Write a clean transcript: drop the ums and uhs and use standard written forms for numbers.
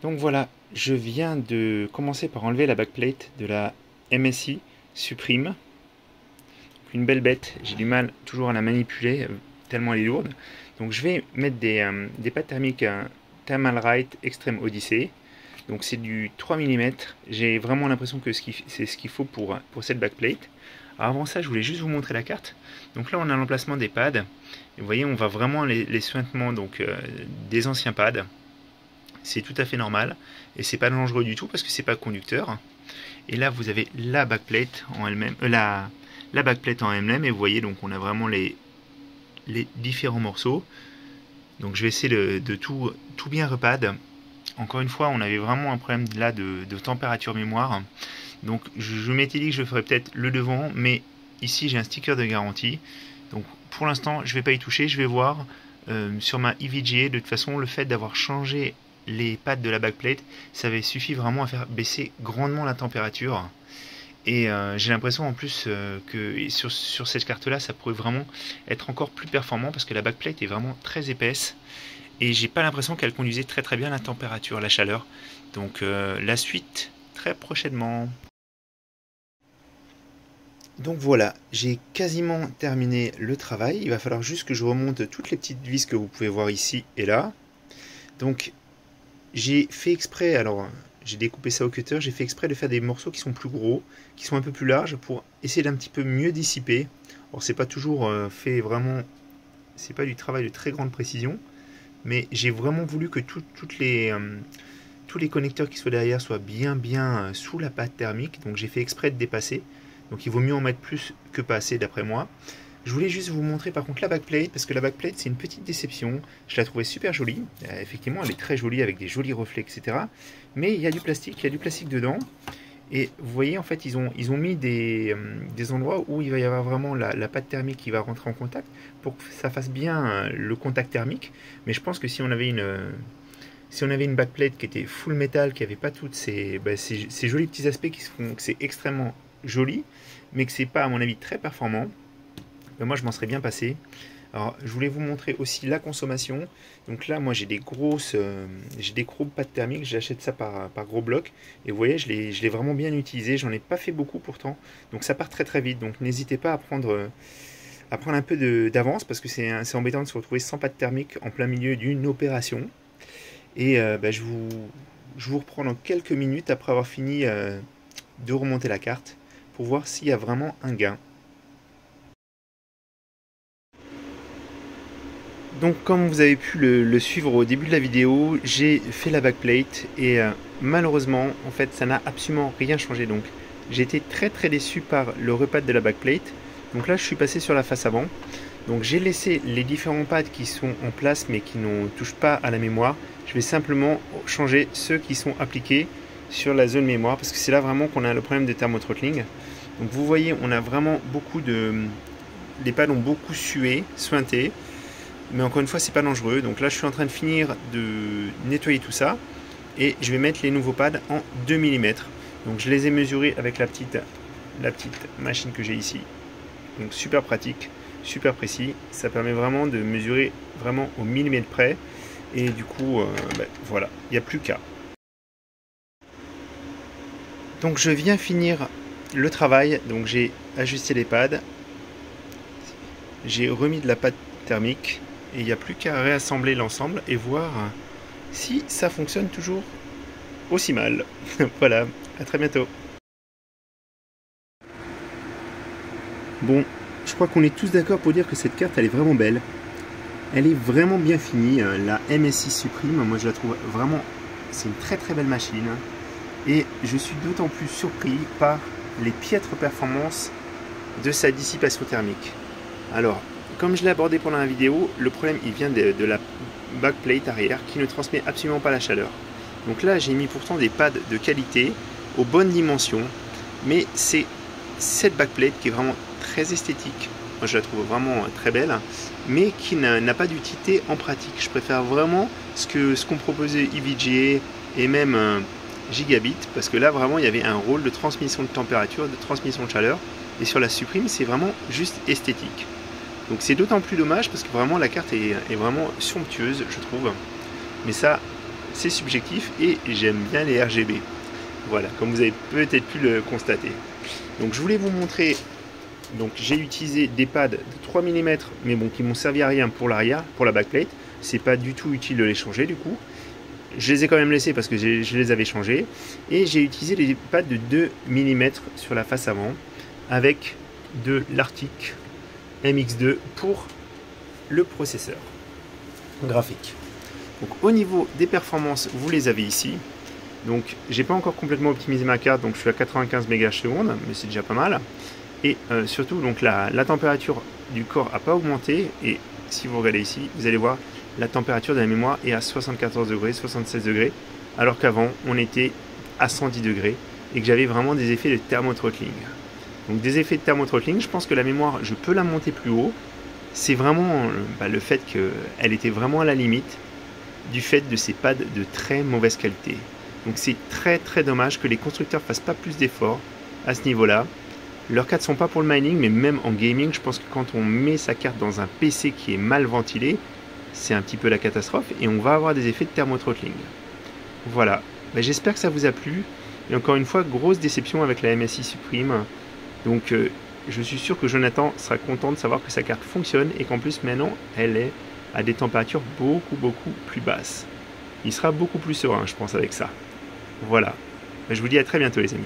Donc voilà, je viens de commencer par enlever la backplate de la MSI Supreme. Une belle bête, j'ai du mal toujours à la manipuler tellement elle est lourde. Donc je vais mettre des pads thermiques Thermalright Extreme Odyssey. Donc c'est du 3 mm, j'ai vraiment l'impression que c'est ce qu'il faut pour cette backplate. Alors avant ça, je voulais juste vous montrer la carte. Donc là on a l'emplacement des pads. Et vous voyez, on voit vraiment les suintements des anciens pads. C'est tout à fait normal et c'est pas dangereux du tout parce que c'est pas conducteur. Et là vous avez la backplate en elle-même, la backplate en elle-même, et vous voyez donc on a vraiment les différents morceaux. Donc je vais essayer de tout bien repad. Encore une fois, on avait vraiment un problème là de température mémoire. Donc je m'étais dit que je ferais peut-être le devant, mais ici j'ai un sticker de garantie. Donc pour l'instant je vais pas y toucher, je vais voir sur ma EVGA. De toute façon, le fait d'avoir changé les pads de la backplate, ça avait suffi vraiment à faire baisser grandement la température. Et j'ai l'impression en plus que sur cette carte là, ça pourrait vraiment être encore plus performant parce que la backplate est vraiment très épaisse et j'ai pas l'impression qu'elle conduisait très bien la température, la chaleur. Donc la suite très prochainement. Donc voilà, j'ai quasiment terminé le travail. Il va falloir juste que je remonte toutes les petites vis que vous pouvez voir ici et là. Donc j'ai fait exprès, alors j'ai découpé ça au cutter, j'ai fait exprès de faire des morceaux qui sont plus gros, qui sont un peu plus larges pour essayer d'un petit peu mieux dissiper. Alors c'est pas toujours fait vraiment, c'est pas du travail de très grande précision, mais j'ai vraiment voulu que tous les connecteurs qui soient derrière soient bien sous la pâte thermique, donc j'ai fait exprès de dépasser. Donc il vaut mieux en mettre plus que pas assez d'après moi. Je voulais juste vous montrer par contre la backplate, parce que la backplate c'est une petite déception. Je la trouvais super jolie, effectivement elle est très jolie avec des jolis reflets, etc. Mais il y a du plastique dedans. Et vous voyez, en fait ils ont mis des endroits où il va y avoir vraiment la pâte thermique qui va rentrer en contact pour que ça fasse bien le contact thermique. Mais je pense que si on avait une backplate qui était full métal, qui n'avait pas toutes ces jolis petits aspects qui font que c'est extrêmement joli, mais que c'est pas à mon avis très performant, moi je m'en serais bien passé. Alors je voulais vous montrer aussi la consommation. Donc là moi j'ai des gros pâtes thermiques, j'achète ça par gros bloc, et vous voyez je l'ai vraiment bien utilisé. J'en ai pas fait beaucoup pourtant, donc ça part très vite. Donc n'hésitez pas à prendre un peu d'avance, parce que c'est embêtant de se retrouver sans pâte thermique en plein milieu d'une opération. Et je vous reprends dans quelques minutes après avoir fini de remonter la carte pour voir s'il y a vraiment un gain. Donc comme vous avez pu le suivre au début de la vidéo, j'ai fait la backplate et malheureusement en fait ça n'a absolument rien changé. Donc j'ai été très déçu par le repad de la backplate. Donc là je suis passé sur la face avant. Donc j'ai laissé les différents pads qui sont en place mais qui ne touchent pas à la mémoire. Je vais simplement changer ceux qui sont appliqués sur la zone mémoire, parce que c'est là vraiment qu'on a le problème de thermothrottling. Donc vous voyez, on a vraiment les pads ont beaucoup suinté. Mais encore une fois, c'est pas dangereux. Donc là, je suis en train de finir de nettoyer tout ça. Et je vais mettre les nouveaux pads en 2 mm. Donc je les ai mesurés avec la petite machine que j'ai ici. Donc super pratique, super précis. Ça permet vraiment de mesurer vraiment au millimètre près. Et du coup, voilà, il n'y a plus qu'à. Donc je viens finir le travail. Donc j'ai ajusté les pads. J'ai remis de la pâte thermique. Et il n'y a plus qu'à réassembler l'ensemble et voir si ça fonctionne toujours aussi mal. Voilà, à très bientôt. Bon, je crois qu'on est tous d'accord pour dire que cette carte elle est vraiment belle. Elle est vraiment bien finie, la MSI Supreme, moi je la trouve vraiment, c'est une très belle machine. Et je suis d'autant plus surpris par les piètres performances de sa dissipation thermique. Alors, comme je l'ai abordé pendant la vidéo, le problème il vient de la backplate arrière qui ne transmet absolument pas la chaleur. Donc là j'ai mis pourtant des pads de qualité aux bonnes dimensions, mais c'est cette backplate qui est vraiment très esthétique. Moi je la trouve vraiment très belle, mais qui n'a pas d'utilité en pratique. Je préfère vraiment ce qu'ont proposé EVGA et même Gigabit, parce que là vraiment il y avait un rôle de transmission de température, de transmission de chaleur, et sur la Supreme c'est vraiment juste esthétique. Donc c'est d'autant plus dommage parce que vraiment la carte est vraiment somptueuse, je trouve. Mais ça, c'est subjectif et j'aime bien les RGB. Voilà, comme vous avez peut-être pu le constater. Donc je voulais vous montrer, donc j'ai utilisé des pads de 3 mm, mais bon, qui m'ont servi à rien pour l'arrière, pour la backplate. C'est pas du tout utile de les changer du coup. Je les ai quand même laissés parce que je les avais changés. Et j'ai utilisé les pads de 2 mm sur la face avant, avec de l'Arctic MX2 pour le processeur graphique. Donc au niveau des performances, vous les avez ici. Donc j'ai pas encore complètement optimisé ma carte, donc je suis à 95 MHz, mais c'est déjà pas mal. Et surtout, donc la température du corps n'a pas augmenté. Et si vous regardez ici, vous allez voir, la température de la mémoire est à 74 degrés, 76 degrés, alors qu'avant on était à 110 degrés et que j'avais vraiment des effets de thermothrottling. Donc des effets de thermothrottling, je pense que la mémoire, je peux la monter plus haut. C'est vraiment le fait qu'elle était vraiment à la limite du fait de ces pads de très mauvaise qualité. Donc c'est très très dommage que les constructeurs fassent pas plus d'efforts à ce niveau-là. Leurs cartes sont pas pour le mining, mais même en gaming, je pense que quand on met sa carte dans un PC qui est mal ventilé, c'est un petit peu la catastrophe et on va avoir des effets de thermothrottling. Voilà, j'espère que ça vous a plu. Et encore une fois, grosse déception avec la MSI Supreme. Donc je suis sûr que Jonathan sera content de savoir que sa carte fonctionne et qu'en plus maintenant elle est à des températures beaucoup plus basses. Il sera beaucoup plus serein, je pense, avec ça. Voilà, je vous dis à très bientôt les amis.